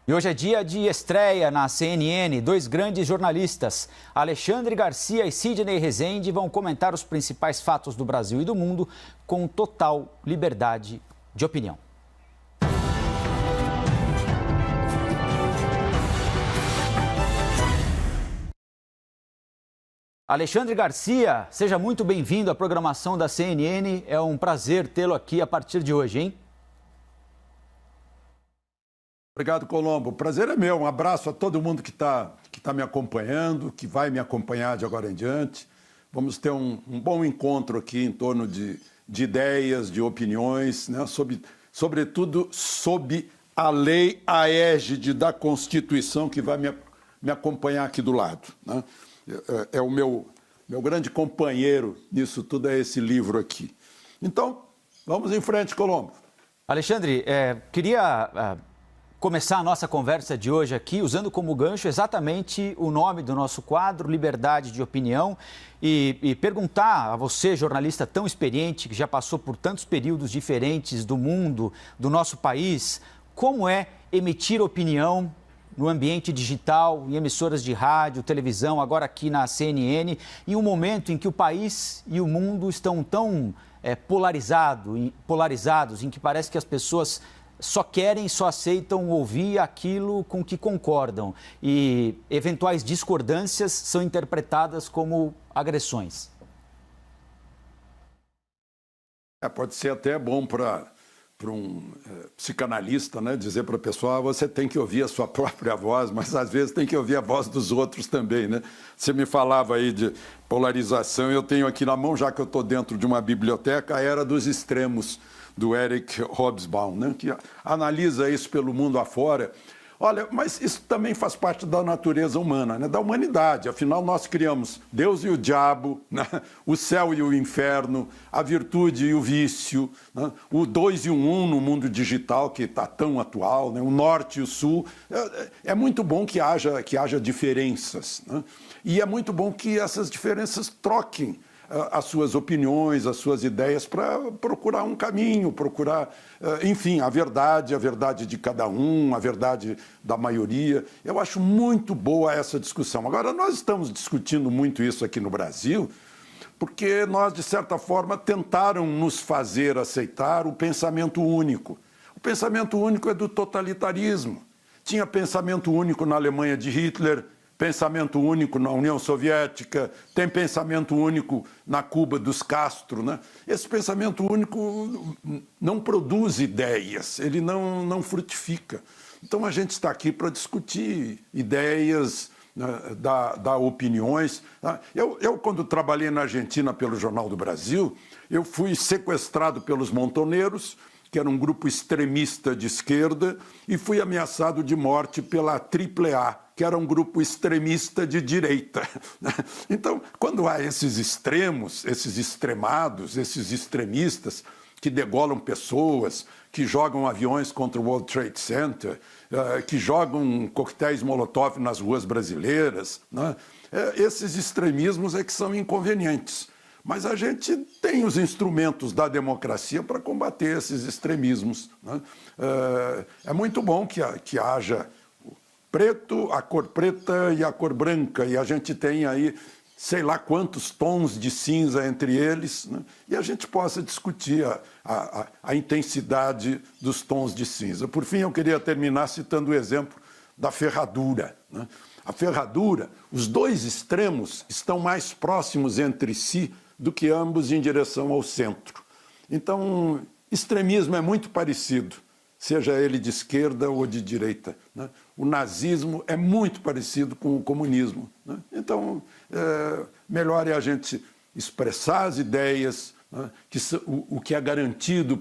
E hoje é dia de estreia na CNN. Dois grandes jornalistas, Alexandre Garcia e Sidney Rezende, vão comentar os principais fatos do Brasil e do mundo com total liberdade de opinião. Alexandre Garcia, seja muito bem-vindo à programação da CNN. É um prazer tê-lo aqui a partir de hoje, hein? Obrigado, Colombo. O prazer é meu. Um abraço a todo mundo que tá me acompanhando, que vai me acompanhar de agora em diante. Vamos ter um bom encontro aqui em torno de ideias, de opiniões, né? Sobretudo sob a lei, a égide da Constituição, que vai me acompanhar aqui do lado, né? É o meu grande companheiro nisso tudo, é esse livro aqui. Então, vamos em frente, Colombo. Alexandre, queria começar a nossa conversa de hoje aqui usando como gancho exatamente o nome do nosso quadro, Liberdade de Opinião, e perguntar a você, jornalista tão experiente, que já passou por tantos períodos diferentes do mundo, do nosso país, como é emitir opinião no ambiente digital, em emissoras de rádio, televisão, agora aqui na CNN, em um momento em que o país e o mundo estão tão polarizados, em que parece que as pessoas só aceitam ouvir aquilo com que concordam e eventuais discordâncias são interpretadas como agressões. Pode ser até bom para um psicanalista, né, dizer para a pessoa, você tem que ouvir a sua própria voz, mas às vezes tem que ouvir a voz dos outros também, né? Você me falava aí de polarização, eu tenho aqui na mão, já que eu estou dentro de uma biblioteca, a Era dos Extremos, do Eric Hobsbawm, né, que analisa isso pelo mundo afora. Olha, mas isso também faz parte da natureza humana, né, da humanidade. Afinal, nós criamos Deus e o diabo, né, o céu e o inferno, a virtude e o vício, né, o 2 e o 1 no mundo digital, que está tão atual, né, o norte e o sul. É muito bom que haja diferenças, né, e é muito bom que essas diferenças troquem as suas opiniões, as suas ideias, para procurar um caminho, procurar, enfim, a verdade de cada um, a verdade da maioria. Eu acho muito boa essa discussão. Agora, nós estamos discutindo muito isso aqui no Brasil, porque nós, de certa forma, tentaram nos fazer aceitar o pensamento único. O pensamento único é do totalitarismo. Tinha pensamento único na Alemanha de Hitler, pensamento único na União Soviética, tem pensamento único na Cuba dos Castro, né? Esse pensamento único não produz ideias, ele não frutifica. Então a gente está aqui para discutir ideias, né, dar opiniões. Né? Eu, quando trabalhei na Argentina pelo Jornal do Brasil, eu fui sequestrado pelos montoneiros, que era um grupo extremista de esquerda, e fui ameaçado de morte pela AAA, que era um grupo extremista de direita. Então, quando há esses extremos, esses extremados, esses extremistas que degolam pessoas, que jogam aviões contra o World Trade Center, que jogam coquetéis Molotov nas ruas brasileiras, né? Esses extremismos é que são inconvenientes. Mas a gente tem os instrumentos da democracia para combater esses extremismos, né? É muito bom que haja preto, a cor preta e a cor branca, e a gente tem aí sei lá quantos tons de cinza entre eles, né? E a gente possa discutir a intensidade dos tons de cinza. Por fim, eu queria terminar citando o exemplo da ferradura, né? A ferradura, os dois extremos estão mais próximos entre si do que ambos em direção ao centro. Então, extremismo é muito parecido, seja ele de esquerda ou de direita, né? O nazismo é muito parecido com o comunismo, né? Então, melhor é a gente expressar as ideias, né? O que é garantido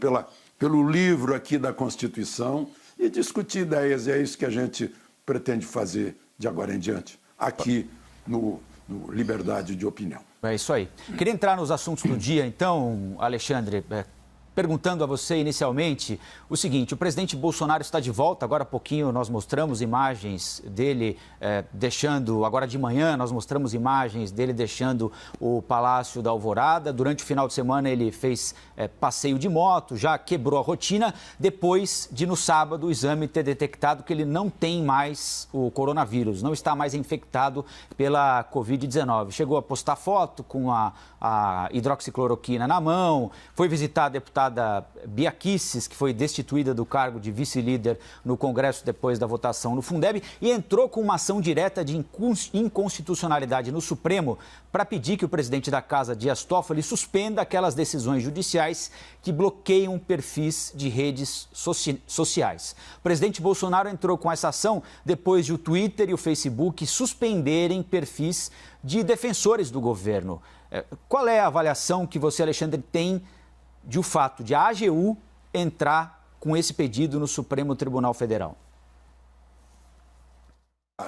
pelo livro aqui da Constituição, e discutir ideias. E é isso que a gente pretende fazer de agora em diante, aqui no Liberdade de Opinião. É isso aí. Queria entrar nos assuntos do dia, então, Alexandre. perguntando a você inicialmente o seguinte: o presidente Bolsonaro está de volta. Agora há pouquinho nós mostramos imagens dele deixando, agora de manhã nós mostramos imagens dele deixando o Palácio da Alvorada. Durante o final de semana ele fez passeio de moto, já quebrou a rotina, depois de no sábado o exame ter detectado que ele não tem mais o coronavírus, não está mais infectado pela Covid-19. Chegou a postar foto com a hidroxicloroquina na mão, foi visitar a deputada Bia Kicis, que foi destituída do cargo de vice-líder no Congresso depois da votação no Fundeb, e entrou com uma ação direta de inconstitucionalidade no Supremo para pedir que o presidente da Casa, Dias Toffoli, suspenda aquelas decisões judiciais que bloqueiam perfis de redes sociais. O presidente Bolsonaro entrou com essa ação depois de o Twitter e o Facebook suspenderem perfis de defensores do governo. Qual é a avaliação que você, Alexandre, tem de o fato de a AGU entrar com esse pedido no Supremo Tribunal Federal?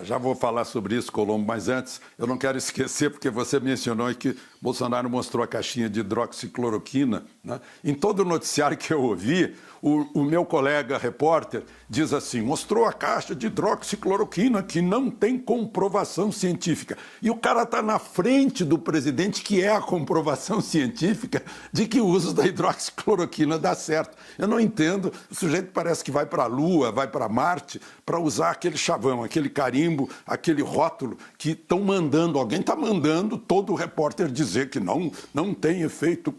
Já vou falar sobre isso, Colombo, mas antes eu não quero esquecer, porque você mencionou que Bolsonaro mostrou a caixinha de hidroxicloroquina, né? Em todo o noticiário que eu ouvi, o meu colega repórter diz assim: mostrou a caixa de hidroxicloroquina que não tem comprovação científica. E o cara está na frente do presidente, que é a comprovação científica de que o uso da hidroxicloroquina dá certo. Eu não entendo, o sujeito parece que vai para a Lua, vai para Marte, para usar aquele chavão, aquele carimbo, aquele rótulo que estão mandando, alguém está mandando todo o repórter dizer que não tem efeito,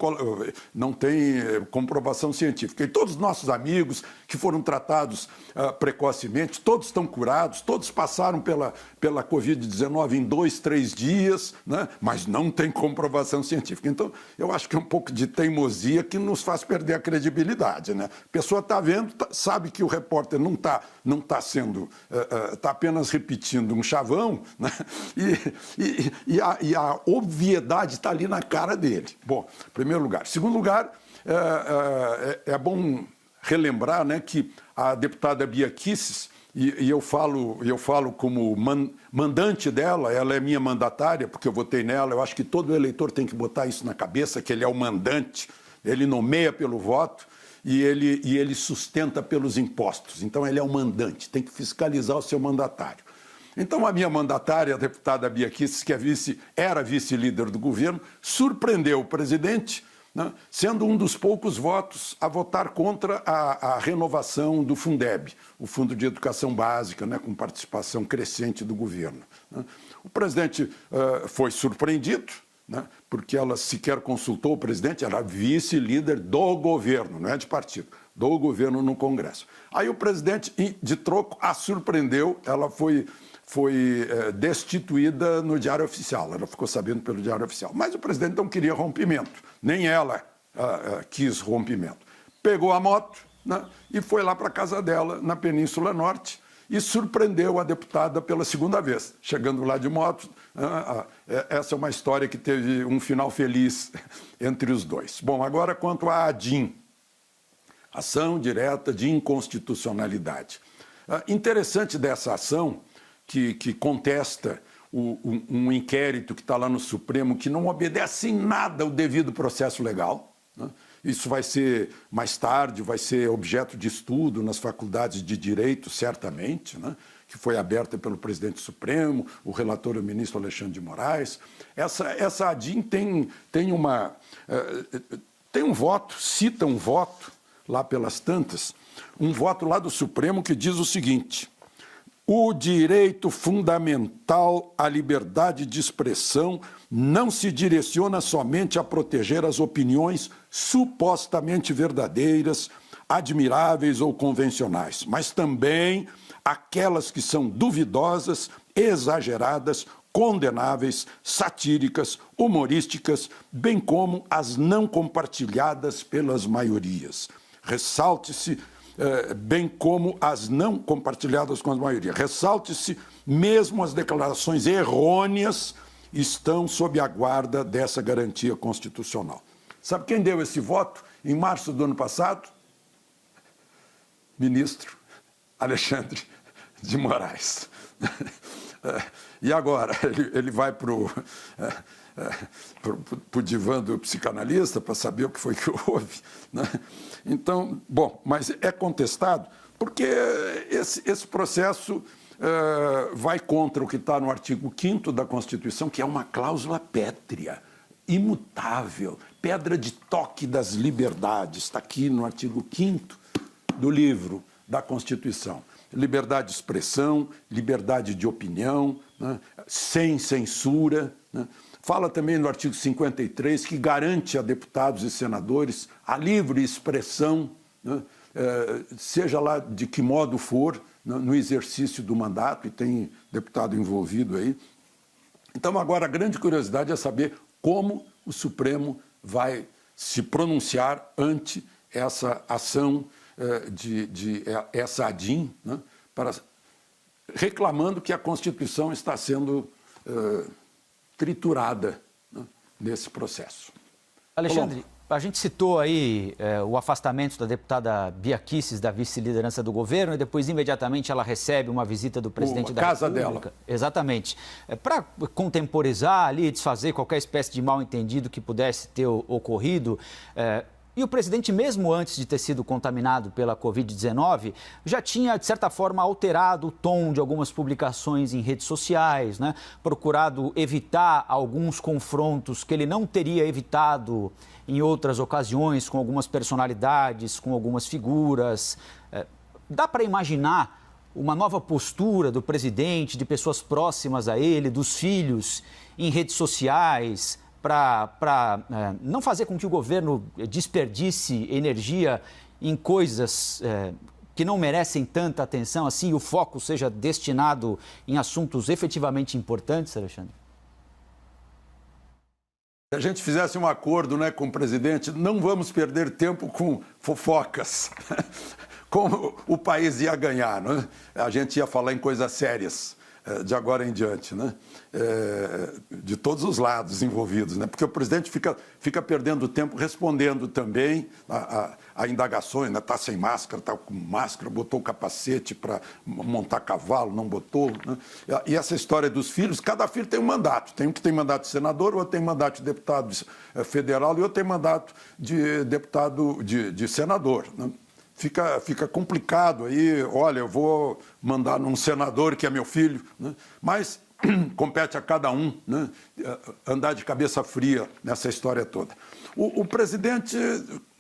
não tem comprovação científica. E todos os nossos amigos que foram tratados precocemente, todos estão curados, todos passaram pela Covid-19 em 2, 3 dias, né? Mas não tem comprovação científica. Então, eu acho que é um pouco de teimosia que nos faz perder a credibilidade, né? A pessoa está vendo, sabe que o repórter não está sendo, está apenas repetindo um chavão, né? E a obviedade está ali na cara dele. Bom, em primeiro lugar. Segundo lugar, é bom relembrar, né, que a deputada Bia Kicis, e eu falo como mandante dela, ela é minha mandatária, porque eu votei nela. Eu acho que todo eleitor tem que botar isso na cabeça, que ele é o mandante, ele nomeia pelo voto e ele sustenta pelos impostos. Então ele é o mandante, tem que fiscalizar o seu mandatário. Então a minha mandatária, a deputada Bia Kicis, que era vice-líder do governo, surpreendeu o presidente, né, sendo um dos poucos votos a votar contra a renovação do Fundeb, o Fundo de Educação Básica, né, com participação crescente do governo, né. O presidente foi surpreendido, né, porque ela sequer consultou o presidente, era vice-líder do governo, não é de partido, do governo no Congresso. Aí o presidente, de troco, a surpreendeu, ela foi destituída no Diário Oficial, ela ficou sabendo pelo Diário Oficial. Mas o presidente não queria rompimento, nem ela quis rompimento. Pegou a moto, né, e foi lá para a casa dela, na Península Norte, e surpreendeu a deputada pela segunda vez, chegando lá de moto. Essa é uma história que teve um final feliz entre os dois. Bom, agora quanto à ADIM, ação direta de inconstitucionalidade. Interessante dessa ação, que contesta um inquérito que está lá no Supremo, que não obedece em nada ao devido processo legal, né? Isso vai ser, mais tarde, vai ser objeto de estudo nas faculdades de Direito, certamente, né? Que foi aberta pelo presidente Supremo, o relator é o ministro Alexandre de Moraes. Essa ADIM tem um voto, cita um voto, lá pelas tantas, um voto lá do Supremo que diz o seguinte: o direito fundamental à liberdade de expressão não se direciona somente a proteger as opiniões supostamente verdadeiras, admiráveis ou convencionais, mas também aquelas que são duvidosas, exageradas, condenáveis, satíricas, humorísticas, bem como as não compartilhadas pelas maiorias. Ressalte-se bem como as não compartilhadas com a maioria. Ressalte-se, mesmo as declarações errôneas estão sob a guarda dessa garantia constitucional. Sabe quem deu esse voto em março do ano passado? Ministro Alexandre de Moraes. E agora, ele vai para o... para o divã do psicanalista, para saber o que foi que houve, né? Então, bom, mas é contestado porque esse processo vai contra o que está no artigo 5º da Constituição, que é uma cláusula pétrea, imutável, pedra de toque das liberdades, está aqui no artigo 5º do livro da Constituição. Liberdade de expressão, liberdade de opinião, né? Sem censura, né? Fala também no artigo 53 que garante a deputados e senadores a livre expressão, né? Seja lá de que modo for, né? No exercício do mandato, e tem deputado envolvido aí. Então, agora, a grande curiosidade é saber como o Supremo vai se pronunciar ante essa ação essa ADIM, né, reclamando que a Constituição está sendo triturada, né, nesse processo. Alexandre, a gente citou aí o afastamento da deputada Bia Kicis da vice-liderança do governo e depois imediatamente ela recebe uma visita do presidente da casa República. Dela. Exatamente. Para contemporizar ali, desfazer qualquer espécie de mal-entendido que pudesse ter ocorrido, e o presidente, mesmo antes de ter sido contaminado pela Covid-19, já tinha, de certa forma, alterado o tom de algumas publicações em redes sociais, né? Procurado evitar alguns confrontos que ele não teria evitado em outras ocasiões, com algumas personalidades, com algumas figuras. Dá para imaginar uma nova postura do presidente, de pessoas próximas a ele, dos filhos, em redes sociais, para não fazer com que o governo desperdice energia em coisas que não merecem tanta atenção assim, e o foco seja destinado em assuntos efetivamente importantes, Alexandre? Se a gente fizesse um acordo, né, com o presidente, não vamos perder tempo com fofocas, como o país ia ganhar, né? A gente ia falar em coisas sérias de agora em diante, né? De todos os lados envolvidos, né? Porque o presidente fica perdendo tempo respondendo também a indagações, né? Está sem máscara, está com máscara, botou o capacete para montar cavalo, não botou, né? E essa história dos filhos, cada filho tem um mandato. Tem um que tem mandato de senador, outro tem mandato de deputado federal e outro tem mandato de deputado de senador, né? Fica complicado aí, olha, eu vou mandar num senador que é meu filho, né? Mas compete a cada um, né, andar de cabeça fria nessa história toda. O presidente,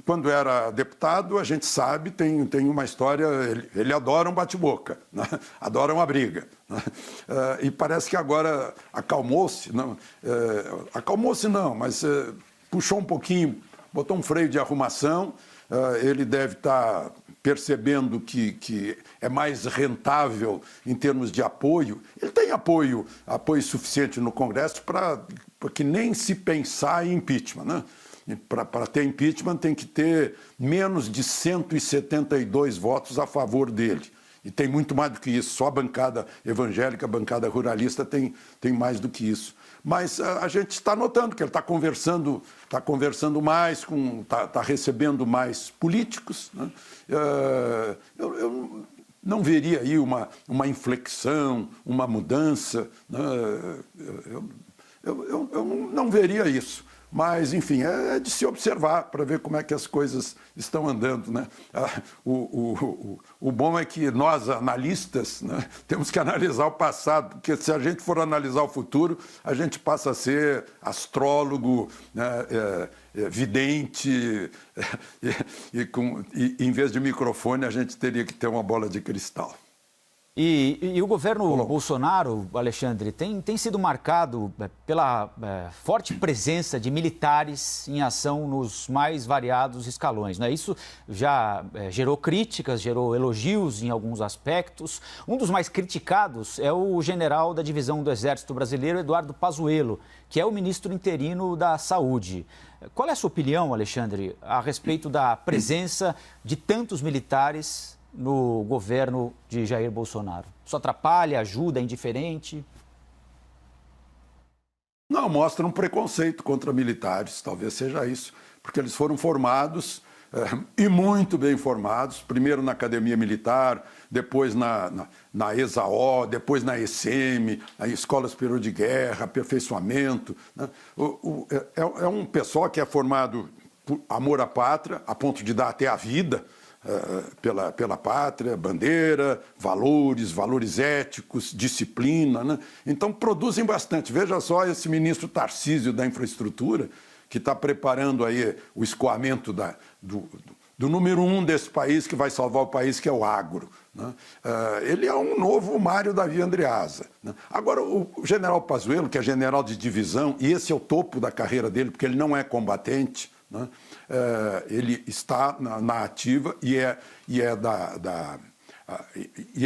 quando era deputado, a gente sabe, tem uma história, ele adora um bate-boca, né? Adora uma briga, né? E parece que agora acalmou-se, mas puxou um pouquinho, botou um freio de arrumação. Ele deve estar percebendo que é mais rentável em termos de apoio. Ele tem apoio suficiente no Congresso para que nem se pensar em impeachment, né? Para ter impeachment tem que ter menos de 172 votos a favor dele. E tem muito mais do que isso. Só a bancada evangélica, a bancada ruralista tem mais do que isso. Mas a gente está notando que ele está conversando mais, está recebendo mais políticos, né? Eu não veria aí uma inflexão, uma mudança, né? Eu não veria isso. Mas, enfim, é de se observar para ver como é que as coisas estão andando, né? O bom é que nós, analistas, né, temos que analisar o passado, porque se a gente for analisar o futuro, a gente passa a ser astrólogo, né, vidente, e em vez de microfone, a gente teria que ter uma bola de cristal. E o governo Bolsonaro, Alexandre, tem sido marcado pela forte presença de militares em ação nos mais variados escalões, né? Isso já gerou críticas, gerou elogios em alguns aspectos. Um dos mais criticados é o general da divisão do Exército Brasileiro, Eduardo Pazuello, que é o ministro interino da Saúde. Qual é a sua opinião, Alexandre, a respeito da presença de tantos militares no governo de Jair Bolsonaro? Isso atrapalha, ajuda, é indiferente? Não, mostra um preconceito contra militares, talvez seja isso, porque eles foram formados e muito bem formados, primeiro na Academia Militar, depois na ESAO, depois na ESEME, a Escola Superior de Guerra, aperfeiçoamento. Né? É um pessoal que é formado por amor à pátria, a ponto de dar até a vida pela pátria, bandeira, valores éticos, disciplina. Né? Então, produzem bastante. Veja só esse ministro Tarcísio da Infraestrutura, que está preparando aí o escoamento do número 1 desse país, que vai salvar o país, que é o agro. Né? Ele é um novo Mário Davi Andreasa. Né? Agora, o general Pazuello, que é general de divisão, e esse é o topo da carreira dele, porque ele não é combatente, né? Ele está na ativa e é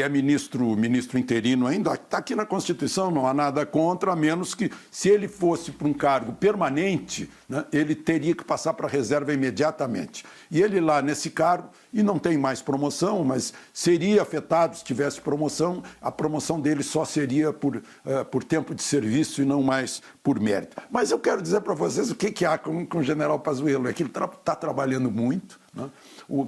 ministro interino ainda, está aqui na Constituição, não há nada contra, a menos que, se ele fosse para um cargo permanente, né, ele teria que passar para a reserva imediatamente. E ele lá nesse cargo, e não tem mais promoção, mas seria afetado se tivesse promoção, a promoção dele só seria por tempo de serviço e não mais por mérito. Mas eu quero dizer para vocês o que há com o general Pazuello, é que ele está trabalhando muito, né?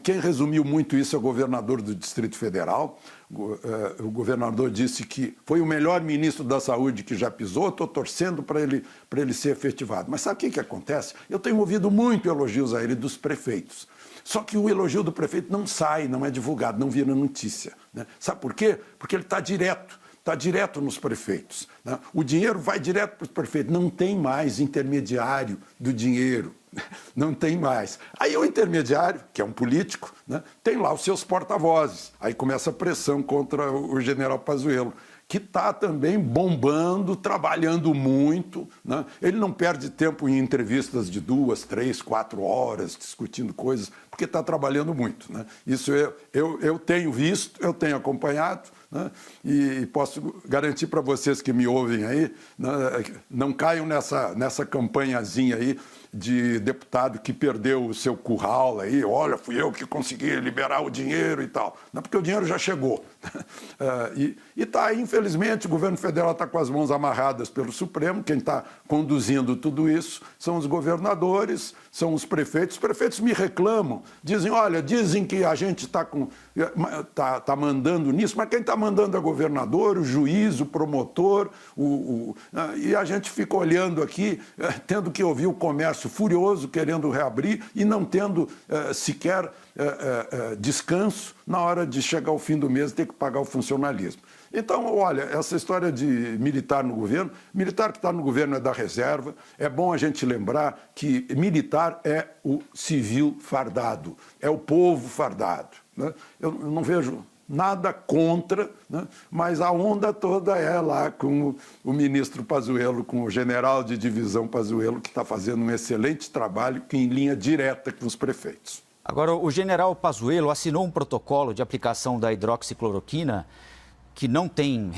Quem resumiu muito isso é o governador do Distrito Federal. O governador disse que foi o melhor ministro da Saúde que já pisou, estou torcendo para ele ser efetivado. Mas sabe o que acontece? Eu tenho ouvido muito elogios a ele dos prefeitos. Só que o elogio do prefeito não sai, não é divulgado, não vira notícia. Né? Sabe por quê? Porque ele está direto nos prefeitos. Né? O dinheiro vai direto para os prefeitos, não tem mais intermediário do dinheiro. Não tem mais. Aí o intermediário, que é um político, né, tem lá os seus porta-vozes. Aí começa a pressão contra o general Pazuello, que está também bombando, trabalhando muito. Né? Ele não perde tempo em entrevistas de 2, 3, 4 horas, discutindo coisas, porque está trabalhando muito. Né? Isso eu tenho visto, eu tenho acompanhado, né? E posso garantir para vocês que me ouvem aí, né, não caiam nessa campanhazinha aí de deputado que perdeu o seu curral aí, olha, fui eu que consegui liberar o dinheiro e tal. Não, porque o dinheiro já chegou. E está aí, infelizmente, o governo federal está com as mãos amarradas pelo Supremo, quem está conduzindo tudo isso são os governadores, são os prefeitos. Os prefeitos me reclamam, dizem que a gente está mandando nisso, mas quem está mandando é o governador, o juiz, o promotor, e a gente fica olhando aqui, tendo que ouvir o comércio furioso, querendo reabrir e não tendo sequer descanso na hora de chegar ao fim do mês e ter que pagar o funcionalismo. Então, olha, essa história de militar no governo, militar que está no governo é da reserva, é bom a gente lembrar que militar é o civil fardado, é o povo fardado. Né? Eu não vejo nada contra, né? Mas a onda toda é lá com o ministro Pazuello, com o general de divisão Pazuello, que está fazendo um excelente trabalho em linha direta com os prefeitos. Agora, o general Pazuello assinou um protocolo de aplicação da hidroxicloroquina que não tem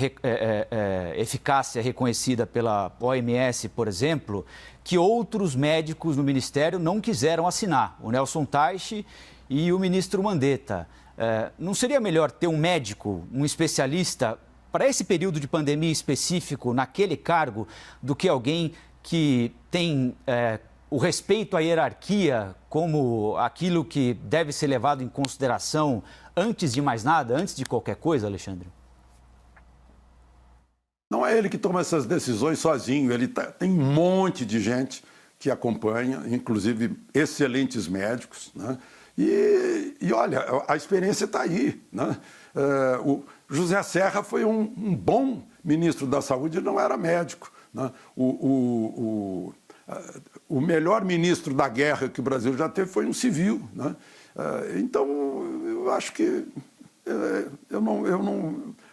eficácia reconhecida pela OMS, por exemplo, que outros médicos no Ministério não quiseram assinar, o Nelson Teich e o ministro Mandetta. Não seria melhor ter um médico, um especialista, para esse período de pandemia específico, naquele cargo, do que alguém que tem o respeito à hierarquia como aquilo que deve ser levado em consideração antes de mais nada, antes de qualquer coisa, Alexandre? Não é ele que toma essas decisões sozinho, tem um monte de gente que acompanha, inclusive excelentes médicos, né? E olha, a experiência está aí. Né? O José Serra foi um bom ministro da Saúde, ele não era médico. Né? O melhor ministro da guerra que o Brasil já teve foi um civil. Né? Então, eu acho que... Eu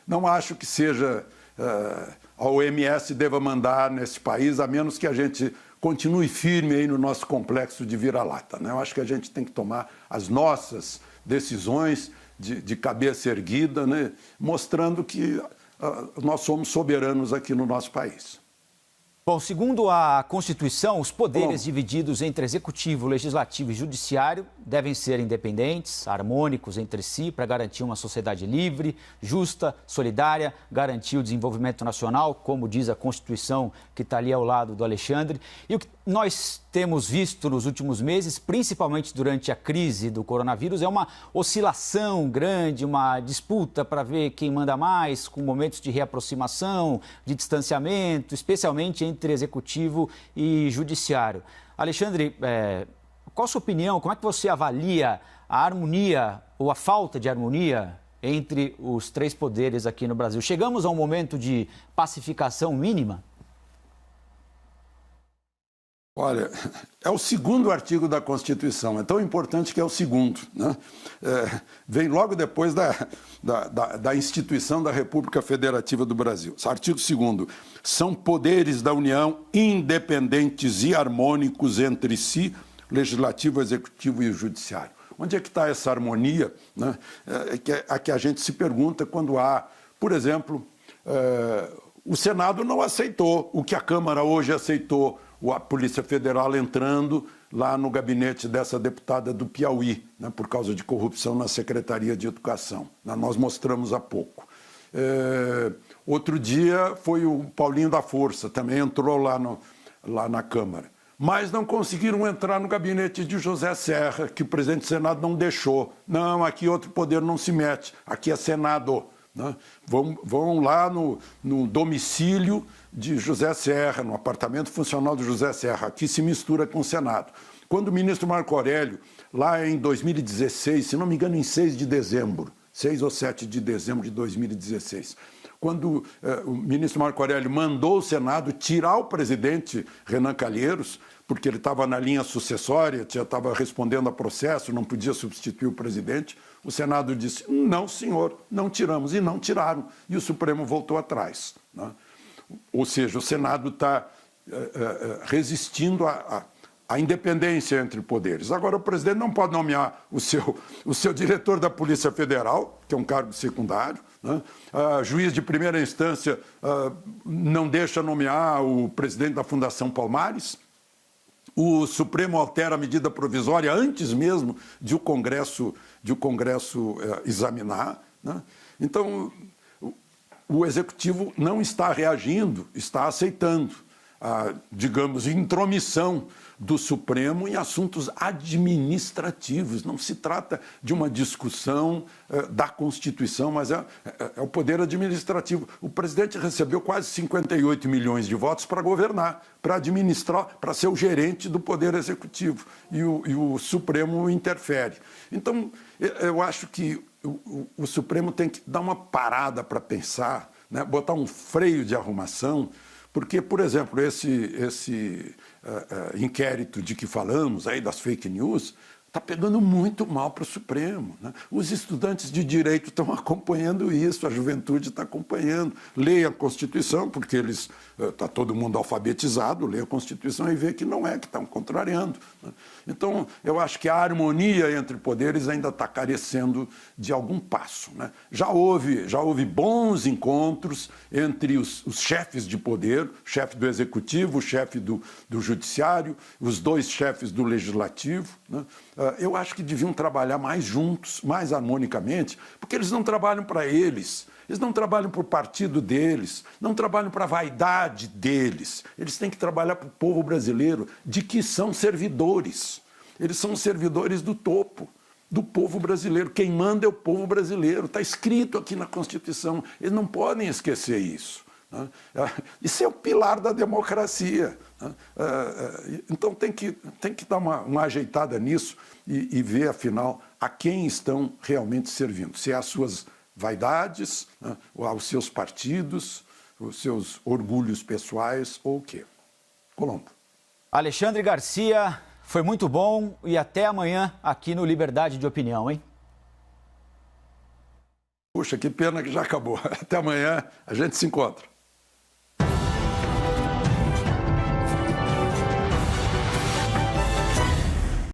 não acho que seja... a OMS deva mandar nesse país, a menos que a gente continue firme aí no nosso complexo de vira-lata. Né? Eu acho que a gente tem que tomar as nossas decisões de cabeça erguida, né? Mostrando que nós somos soberanos aqui no nosso país. Bom, segundo a Constituição, os poderes divididos entre Executivo, Legislativo e Judiciário devem ser independentes, harmônicos entre si, para garantir uma sociedade livre, justa, solidária, garantir o desenvolvimento nacional, como diz a Constituição que está ali ao lado do Alexandre. E o que nós temos visto nos últimos meses, principalmente durante a crise do coronavírus, é uma oscilação grande, uma disputa para ver quem manda mais, com momentos de reaproximação, de distanciamento, especialmente entre executivo e judiciário. Alexandre, qual a sua opinião? Como é que você avalia a harmonia ou a falta de harmonia entre os três poderes aqui no Brasil? Chegamos a um momento de pacificação mínima? Olha, é o segundo artigo da Constituição, é tão importante que é o segundo, né? Vem logo depois da instituição da República Federativa do Brasil. Artigo 2º, são poderes da União independentes e harmônicos entre si, legislativo, executivo e judiciário. Onde é que está essa harmonia, né? A que a gente se pergunta quando há, por exemplo, o Senado não aceitou o que a Câmara hoje aceitou, a Polícia Federal entrando lá no gabinete dessa deputada do Piauí, né, por causa de corrupção na Secretaria de Educação. Nós mostramos há pouco. Outro dia foi o Paulinho da Força, também entrou lá na Câmara. Mas não conseguiram entrar no gabinete de José Serra, que o presidente do Senado não deixou. Não, aqui outro poder não se mete, aqui é Senado. Né? Vão lá no domicílio de José Serra, no apartamento funcional de José Serra. Aqui se mistura com o Senado. Quando o ministro Marco Aurélio, lá em 2016, se não me engano, em 6 de dezembro, 6 ou 7 de dezembro de 2016, quando o ministro Marco Aurélio mandou o Senado tirar o presidente Renan Calheiros, porque ele estava na linha sucessória, estava respondendo a processo, não podia substituir o presidente, o Senado disse, não, senhor, não tiramos, e não tiraram. E o Supremo voltou atrás, né? Ou seja, o Senado está resistindo à independência entre poderes. Agora, o presidente não pode nomear o seu diretor da Polícia Federal, que é um cargo secundário, né? Juiz de primeira instância não deixa nomear o presidente da Fundação Palmares. O Supremo altera a medida provisória antes mesmo de o Congresso examinar, né? Então, o Executivo não está reagindo, está aceitando a, digamos, intromissão do Supremo em assuntos administrativos. Não se trata de uma discussão da Constituição, mas é o poder administrativo. O presidente recebeu quase 58 milhões de votos para governar, para administrar, para ser o gerente do poder executivo. E o Supremo interfere. Então, eu acho que o Supremo tem que dar uma parada para pensar, né? Botar um freio de arrumação, porque, por exemplo, esse inquérito de que falamos, aí das fake news, está pegando muito mal para o Supremo, né? Os estudantes de direito estão acompanhando isso, a juventude está acompanhando. Leia a Constituição, porque está todo mundo alfabetizado, lê a Constituição e vê que não é, que estão contrariando, né? Então, eu acho que a harmonia entre poderes ainda está carecendo de algum passo, né? Já houve bons encontros entre os chefes de poder, o chefe do Executivo, o chefe do Judiciário, os dois chefes do Legislativo, né? Eu acho que deviam trabalhar mais juntos, mais harmonicamente, porque eles não trabalham para eles não trabalham para o partido deles, não trabalham para a vaidade deles, eles têm que trabalhar para o povo brasileiro, de que são servidores. Eles são servidores do topo, do povo brasileiro. Quem manda é o povo brasileiro, está escrito aqui na Constituição, eles não podem esquecer isso, né? Isso é o pilar da democracia, né? Então tem que dar uma ajeitada nisso e ver, afinal, a quem estão realmente servindo. Se é às suas vaidades, né? Ou aos seus partidos, os seus orgulhos pessoais ou o quê? Colombo. Alexandre Garcia, foi muito bom e até amanhã aqui no Liberdade de Opinião, hein? Puxa, que pena que já acabou. Até amanhã, a gente se encontra.